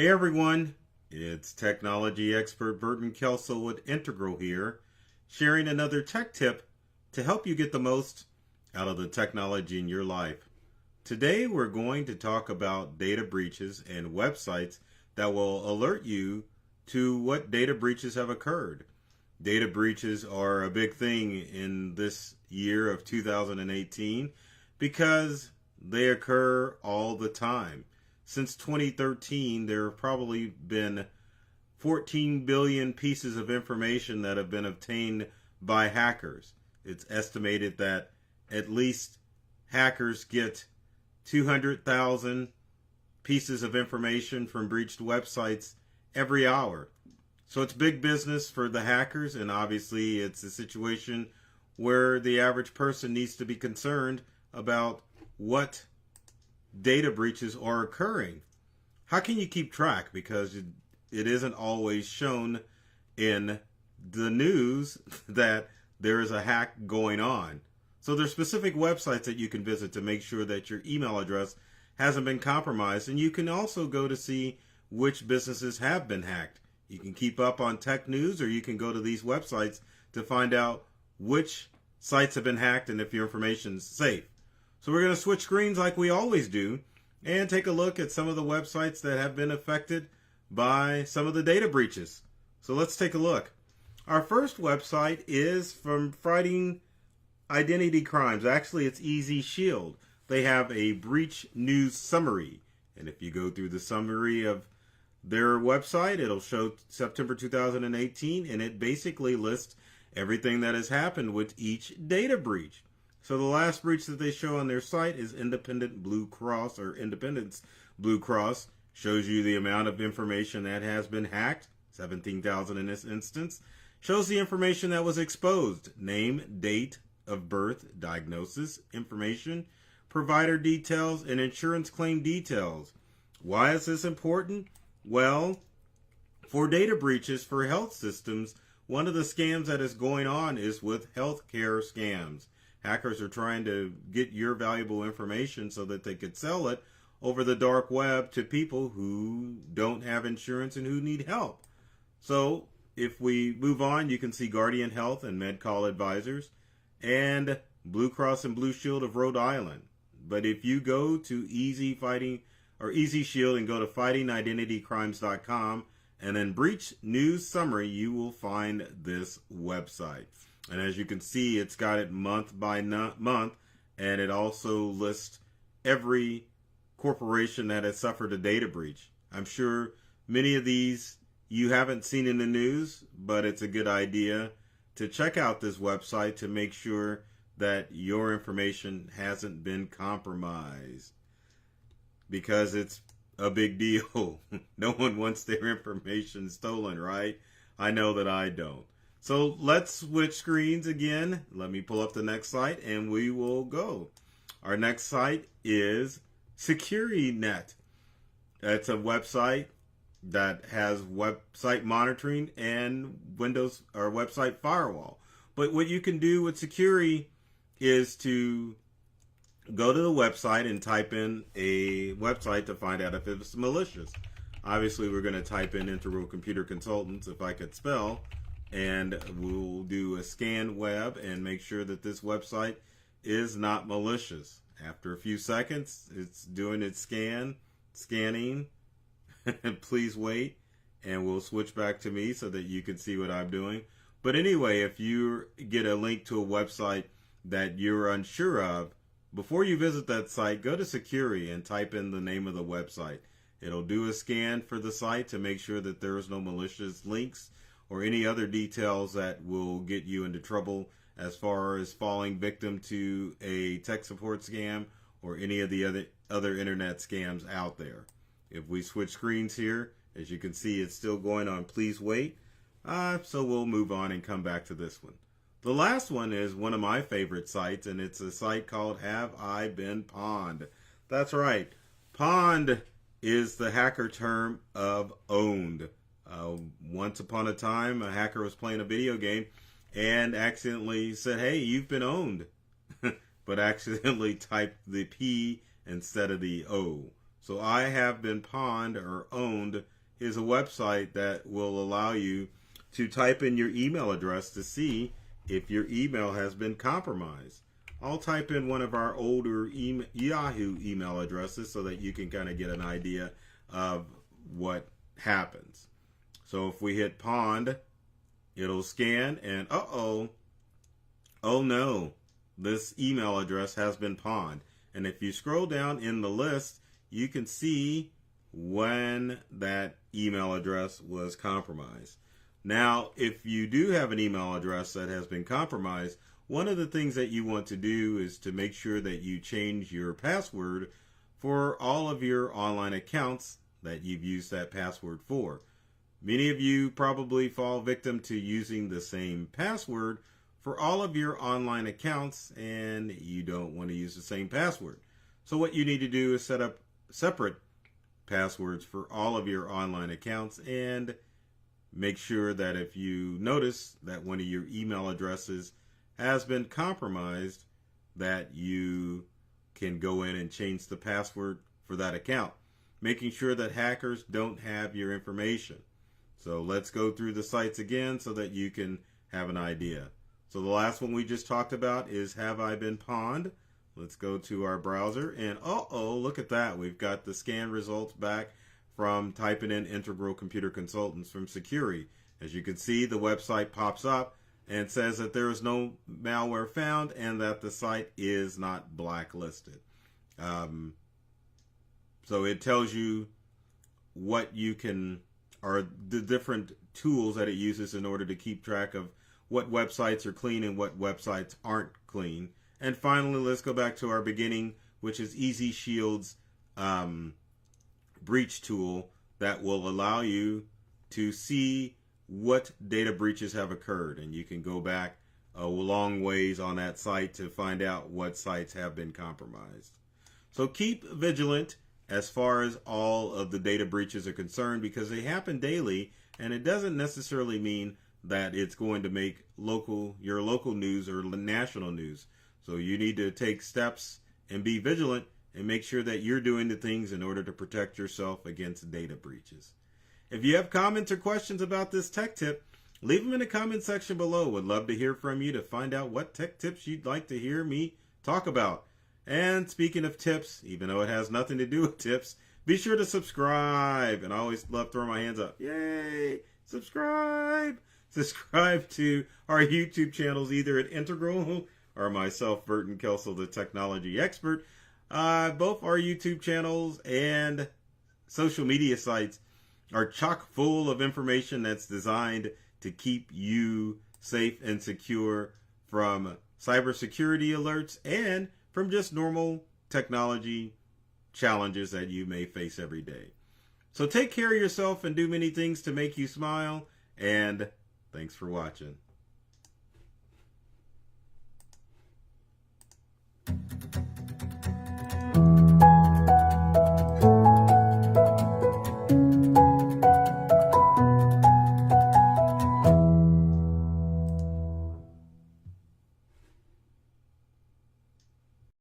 Hey everyone, it's technology expert Burton Kelso with Integral here, sharing another tech tip to help you get the most out of the technology in your life. Today we're going to talk about data breaches and websites that will alert you to what data breaches have occurred. Data breaches are a big thing in this year of 2018 because they occur all the time. Since 2013, there have probably been 14 billion pieces of information that have been obtained by hackers. It's estimated that at least hackers get 200,000 pieces of information from breached websites every hour. So it's big business for the hackers, and obviously it's a situation where the average person needs to be concerned about what data breaches are occurring. How can you keep track? Because it isn't always shown in the news that there is a hack going on. So there's specific websites that you can visit to make sure that your email address hasn't been compromised. And you can also go to see which businesses have been hacked. You can keep up on tech news, or you can go to these websites to find out which sites have been hacked and if your information is safe. So we're going to switch screens like we always do and take a look at some of the websites that have been affected by some of the data breaches. So let's take a look. Our first website is from fighting identity crimes. Actually, it's Easy Shield. They have a breach news summary. And if you go through the summary of their website, it'll show September 2018, and it basically lists everything that has happened with each data breach. So the last breach that they show on their site is Independent Blue Cross, or Independence Blue Cross. Shows you the amount of information that has been hacked, 17,000 in this instance. Shows the information that was exposed, name, date of birth, diagnosis, information, provider details, and insurance claim details. Why is this important? Well, for data breaches for health systems, one of the scams that is going on is with healthcare scams. Hackers are trying to get your valuable information so that they could sell it over the dark web to people who don't have insurance and who need help. So if we move on, you can see Guardian Health and MedCall Advisors and Blue Cross and Blue Shield of Rhode Island. But if you go to Easy Shield and go to fightingidentitycrimes.com and then breach news summary, you will find this website. And as you can see, it's got it month by month, and it also lists every corporation that has suffered a data breach. I'm sure many of these you haven't seen in the news, but it's a good idea to check out this website to make sure that your information hasn't been compromised, because it's a big deal. No one wants their information stolen, right? I know that I don't. So let's switch screens again. Let me pull up the next site and we will go. Our next site is SecurityNet. It's a website that has website monitoring and Windows or website firewall. But what you can do with Security is to go to the website and type in a website to find out if it's malicious. Obviously, we're going to type in Integral Computer Consultants, if I could spell, and we'll do a scan web and make sure that this website is not malicious. After a few seconds, it's doing its scanning. Please wait, and we'll switch back to me so that you can see what I'm doing. But anyway, if you get a link to a website that you're unsure of, before you visit that site, go to Security and type in the name of the website. It'll do a scan for the site to make sure that there is no malicious links or any other details that will get you into trouble as far as falling victim to a tech support scam or any of the other internet scams out there. If we switch screens here, as you can see, it's still going on. Please wait. So we'll move on and come back to this one. The last one is one of my favorite sites, and it's a site called Have I Been Pwned? That's right. Pwned is the hacker term of owned. Once upon a time, a hacker was playing a video game and accidentally said, "Hey, you've been owned," but accidentally typed the P instead of the O. So I Have Been Pawned or Owned is a website that will allow you to type in your email address to see if your email has been compromised. I'll type in one of our older Yahoo email addresses so that you can kind of get an idea of what happens. So if we hit pawned, it'll scan and oh no, this email address has been pawned. And if you scroll down in the list, you can see when that email address was compromised. Now, if you do have an email address that has been compromised, one of the things that you want to do is to make sure that you change your password for all of your online accounts that you've used that password for. Many of you probably fall victim to using the same password for all of your online accounts, and you don't want to use the same password. So what you need to do is set up separate passwords for all of your online accounts, and make sure that if you notice that one of your email addresses has been compromised, that you can go in and change the password for that account, making sure that hackers don't have your information. So let's go through the sites again so that you can have an idea. So the last one we just talked about is Have I Been Pawned? Let's go to our browser, and look at that. We've got the scan results back from typing in Integral Computer Consultants from Securi. As you can see, the website pops up and says that there is no malware found and that the site is not blacklisted. So it tells you what you can, or the different tools that it uses in order to keep track of what websites are clean and what websites aren't clean. And finally, let's go back to our beginning, which is Easy Shield's breach tool that will allow you to see what data breaches have occurred. And you can go back a long ways on that site to find out what sites have been compromised. So keep vigilant as far as all of the data breaches are concerned, because they happen daily, and it doesn't necessarily mean that it's going to make your local news or national news. So you need to take steps and be vigilant and make sure that you're doing the things in order to protect yourself against data breaches. If you have comments or questions about this tech tip, leave them in the comment section below. Would love to hear from you to find out what tech tips you'd like to hear me talk about. And speaking of tips, even though it has nothing to do with tips, be sure to subscribe. And I always love throwing my hands up. Yay! Subscribe! Subscribe to our YouTube channels, either at Integral or myself, Burton, Kelso, the technology expert. Both our YouTube channels and social media sites are chock full of information that's designed to keep you safe and secure from cybersecurity alerts and from just normal technology challenges that you may face every day. So take care of yourself and do many things to make you smile, and thanks for watching.